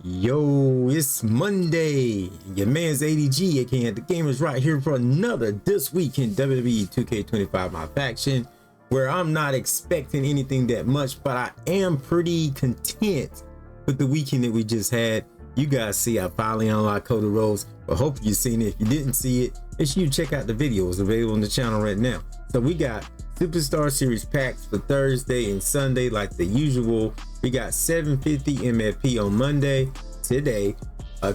Yo, it's Monday. Your man's ADG, aka the gamers, right here for another This Week in WWE 2K25 My Faction, where I'm not expecting anything that much, but I am pretty content with the weekend that we just had. You guys see I finally unlocked Cody Rhodes, but hopefully you've seen it. If you didn't see it, make sure you check out the videos available on the channel right now. So we got Superstar Series packs for Thursday and Sunday like the usual. We got 750 MFP on Monday today.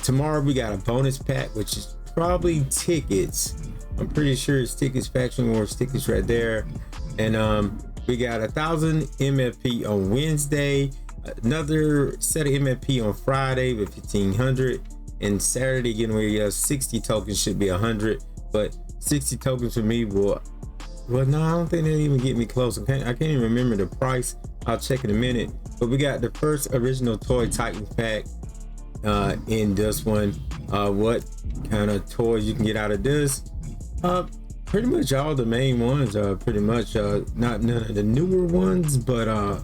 Tomorrow we got a bonus pack, which is probably tickets. I'm pretty sure it's tickets, Faction Wars tickets right there. And we got 1,000 MFP on Wednesday, another set of MFP on Friday with 1,500, and Saturday getting where you have 60 tokens, should be 100, but 60 tokens for me will, well, no, I don't think they even get me close. I can't even remember the price. I'll check in a minute. But we got the first original Toy Titans pack in this one. What kind of toys you can get out of this? Pretty much all the main ones. Pretty much not none of the newer ones, but I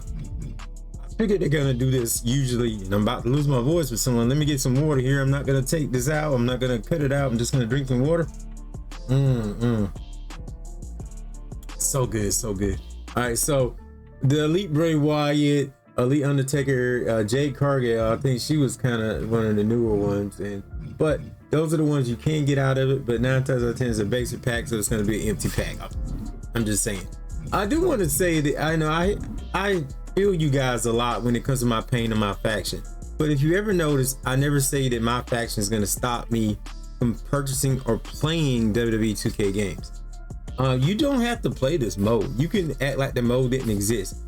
figured they're gonna do this usually. And I'm about to lose my voice with someone. Let me get some water here. I'm not gonna take this out. I'm not gonna cut it out. I'm just gonna drink some water. So good, so good. All right, so the Elite Bray Wyatt, Elite Undertaker, Jade Cargill, I think she was kind of one of the newer ones, but those are the ones you can get out of it. But 9 times out of 10 is a basic pack, so it's going to be an empty pack. I'm just saying. I do want to say that I know I feel you guys a lot when it comes to my pain and my faction, but if you ever notice, I never say that my faction is going to stop me from purchasing or playing WWE 2K games. You don't have to play this mode. You can act like the mode didn't exist.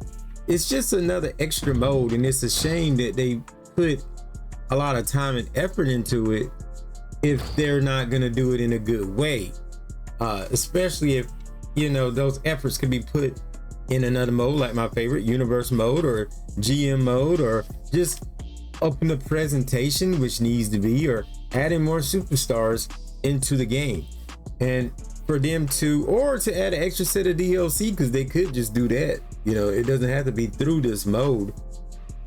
It's just another extra mode, and it's a shame that they put a lot of time and effort into it if they're not going to do it in a good way, especially if, you know, those efforts can be put in another mode, like my favorite Universe mode or GM mode, or just open the presentation, which needs to be, or adding more superstars into the game. And for them to, or to add an extra set of DLC, because they could just do that. You know, it doesn't have to be through this mode.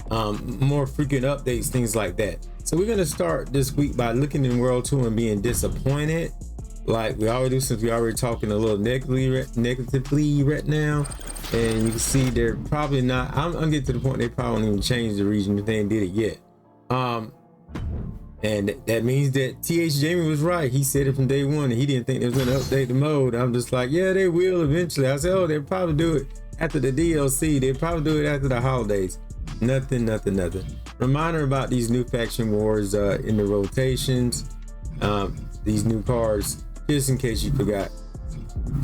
More frequent updates, things like that. So we're gonna start this week by looking in World Tour and being disappointed, like we already do, since we already talking a little negatively right now. And you can see they're probably not. I'm getting to the point they probably won't even change the region if they ain't did it yet. And that means that TH Jamie was right. He said it from day one, and he didn't think they was gonna update the mode. I'm just like, yeah, they will eventually. I said, oh, they'll probably do it after the DLC. They'll probably do it after the holidays. Nothing. Reminder about these new faction wars in the rotations. These new cards, just in case you forgot.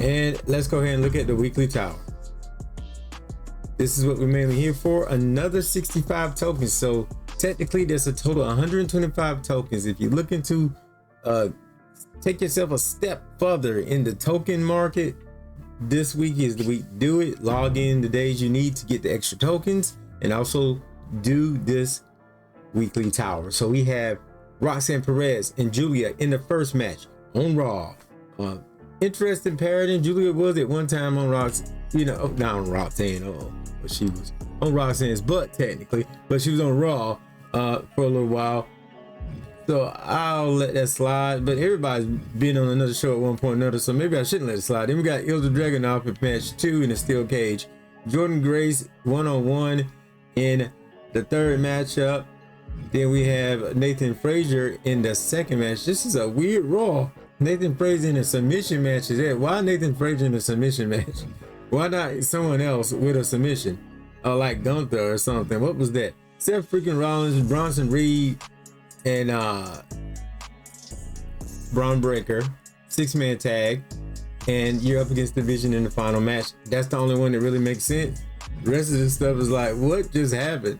And let's go ahead and look at the weekly tower. This is what we're mainly here for. Another 65 tokens. So technically there's a total of 125 tokens. If you're looking to take yourself a step further in the token market, this week is the week to do it. Log in the days you need to get the extra tokens, and also do this weekly tower. So we have Roxanne Perez and Julia in the first match on Raw. Interesting pairing. Julia was at one time on Roxanne, you know, not on Roxanne, but she was on Roxanne's butt technically, but she was on Raw for a little while, so I'll let that slide. But everybody's been on another show at one point or another, so maybe I shouldn't let it slide. Then we got Ilja Dragunov in match 2 in a steel cage, Jordan Grace 1-on-1 in the third matchup. Then we have Nathan Frazier in the second match. This is a weird Raw. Nathan Frazier in a submission match is that. Why Nathan Frazier in a submission match? Why not someone else with a submission, like Gunther or something? What was that? Seth freaking Rollins, Bronson Reed, and Braun Breaker, 6-man tag, and you're up against Division in the final match. That's the only one that really makes sense. The rest of this stuff is like, what just happened?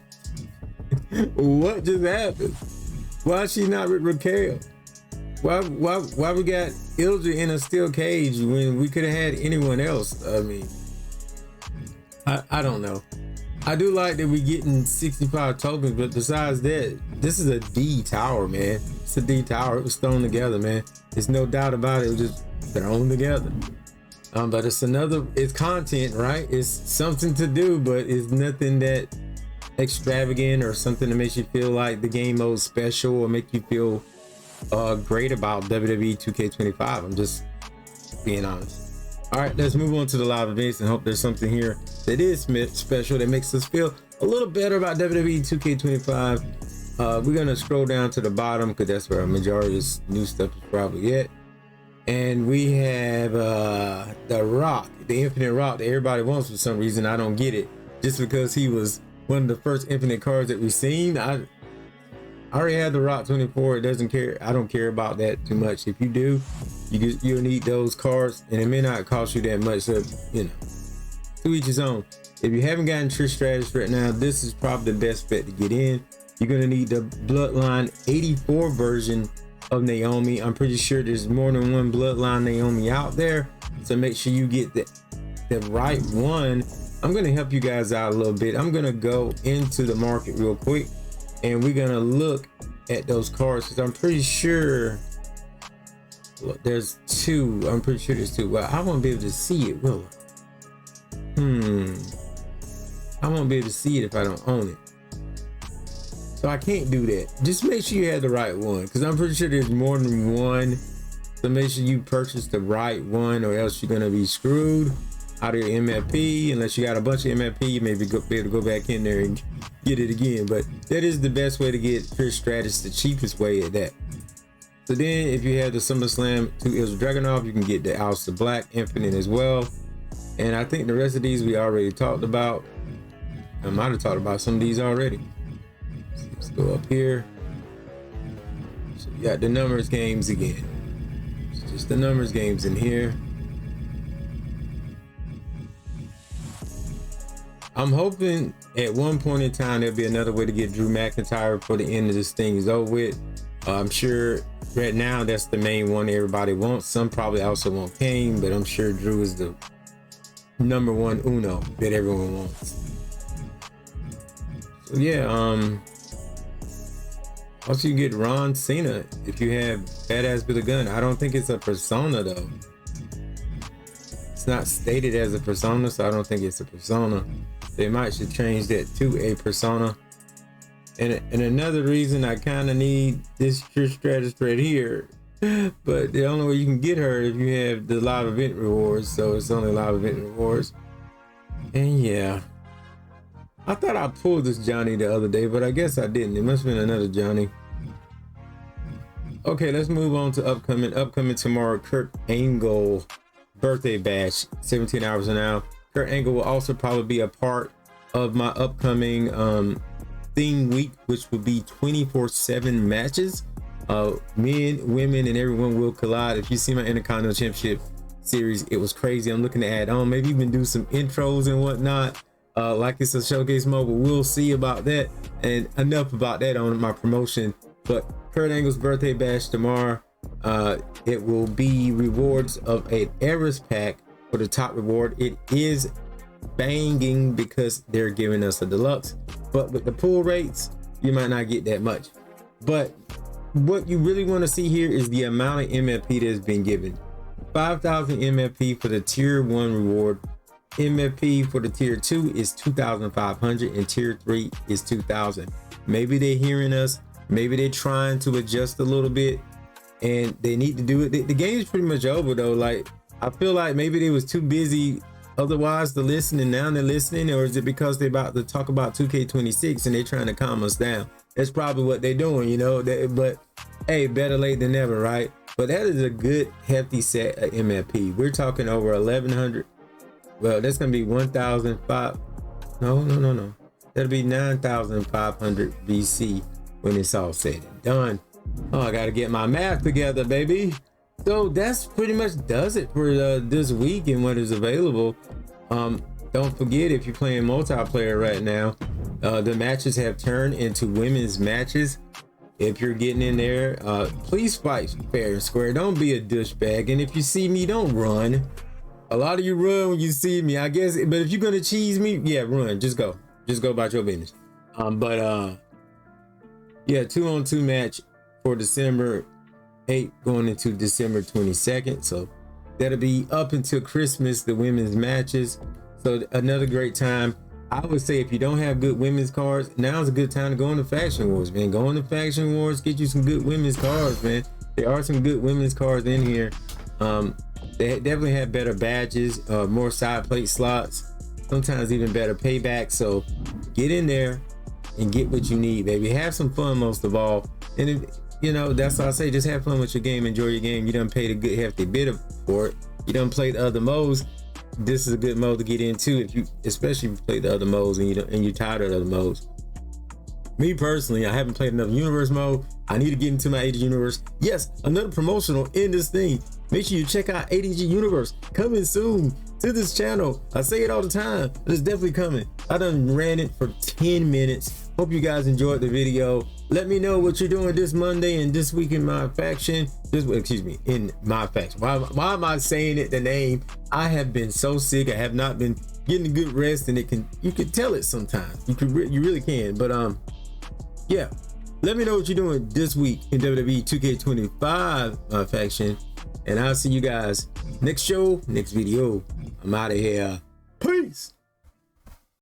What just happened? Why is she not with Raquel? Why we got Ilja in a steel cage when we could have had anyone else? I mean, I don't know. I do like that we getting 65 tokens, but besides that, this is a D tower, man. It's a D tower. It was thrown together, man. There's no doubt about it. It was just thrown together. But it's content, right? It's something to do, but it's nothing that extravagant or something that makes you feel like the game mode special or make you feel great about WWE 2K25. I'm just being honest. All right, let's move on to the live events and hope there's something here that is special that makes us feel a little better about WWE 2K25. We're gonna scroll down to the bottom because that's where a majority of this new stuff is probably at. And we have the Rock, the Infinite Rock that everybody wants for some reason. I don't get it. Just because he was one of the first Infinite cards that we've seen. I already had the Rock 24. It doesn't care. I don't care about that too much. If you do, you'll need those cards, and it may not cost you that much. So, you know, to each his own. If you haven't gotten Trish Stratus right now, this is probably the best bet to get in. You're gonna need the Bloodline 84 version of Naomi. I'm pretty sure there's more than one Bloodline Naomi out there, so make sure you get the right one. I'm gonna help you guys out a little bit. I'm gonna go into the market real quick, and we're gonna look at those cards because I'm pretty sure. Look, there's two. I'm pretty sure there's two. Well, I won't be able to see it, will I? I won't be able to see it if I don't own it. So I can't do that. Just make sure you have the right one, because I'm pretty sure there's more than one. So make sure you purchase the right one, or else you're gonna be screwed out of your MFP. Unless you got a bunch of MFP, you may be able to go back in there and get it again. But that is the best way to get Trish Stratus, the cheapest way at that. So then, if you have the SummerSlam 2 Ilja Dragunov, you can get the Aleister Black Infinite as well. And I think the rest of these we already talked about. I might have talked about some of these already. Let's go up here. So you got the numbers games again. It's just the numbers games in here. I'm hoping at one point in time there'll be another way to get Drew McIntyre before the end of this thing is over with. I'm sure right now that's the main one everybody wants. Some probably also want Kane, but I'm sure Drew is the number one uno that everyone wants. So yeah, also you get Ron Cena if you have Badass with a Gun. I don't think it's a persona though. It's not stated as a persona, so I don't think it's a persona. They might should change that to a persona. And another reason I kind of need this Trish Stratus right here, but the only way you can get her if you have the live event rewards, so it's only live event rewards. And yeah, I thought I pulled this Johnny the other day, but I guess I didn't. It must have been another Johnny. Okay, let's move on to upcoming tomorrow. Kurt Angle birthday bash, 17 hours from now. Kurt Angle will also probably be a part of my upcoming theme week, which will be 24/7 matches. Men, women, and everyone will collide. If you see my Intercontinental Championship series, it was crazy. I'm looking to add on, maybe even do some intros and whatnot. Like it's a showcase mode, but we'll see about that. And enough about that on my promotion. But Kurt Angle's birthday bash tomorrow. It will be rewards of an Eras pack for the top reward. It is banging because they're giving us a deluxe, but with the pull rates you might not get that much. But what you really want to see here is the amount of MFP that's been given. 5,000 MFP for the tier 1 reward. MFP for the tier 2 is 2,500 and tier 3 is 2,000. Maybe they're hearing us, maybe they're trying to adjust a little bit and they need to do it. The game is pretty much over though. Like, I feel like maybe they was too busy otherwise to listen, and now they're listening. Or is it because they're about to talk about 2K26 and they're trying to calm us down? That's probably what they're doing, you know. But hey, better late than never, right? But that is a good hefty set of MFP. We're talking over 1,100. Well, that's gonna be 1,005. No. That'll be 9,500 BC when it's all said and done. Oh, I gotta get my math together, baby. So that's pretty much does it for this week and what is available. Don't forget, if you're playing multiplayer right now, the matches have turned into women's matches. If you're getting in there, please fight fair and square. Don't be a douchebag. And if you see me, don't run. A lot of you run when you see me, I guess. But if you're gonna cheese me, yeah, run. Just go about your business. Yeah, 2-on-2 match for December 8th going into December 22nd. So that'll be up until Christmas, the women's matches. So another great time. I would say if you don't have good women's cards, now's a good time to go into Faction Wars, man. Go into Faction Wars, get you some good women's cards, man. There are some good women's cards in here. They definitely have better badges, more side plate slots, sometimes even better payback. So get in there and get what you need, baby. Have some fun most of all. And if, you know, that's what I say, just have fun with your game, enjoy your game. You done paid a good hefty bit for it. You done played the other modes. This is a good mode to get into, if you, especially if you play the other modes and you're tired of the other modes. Me personally, I haven't played enough universe mode. I need to get into my ADG universe. Yes, another promotional in this thing. Make sure you check out ADG universe coming soon to this channel. I say it all the time, but it's definitely coming. I done ran it for 10 minutes. Hope you guys enjoyed the video. Let me know what you're doing this Monday and this week in my faction. In my faction. Why am I saying it, the name? I have been so sick. I have not been getting good rest, and you can tell it sometimes. You really can. But yeah. Let me know what you're doing this week in WWE 2K25 faction. And I'll see you guys next show, next video. I'm out of here. Peace.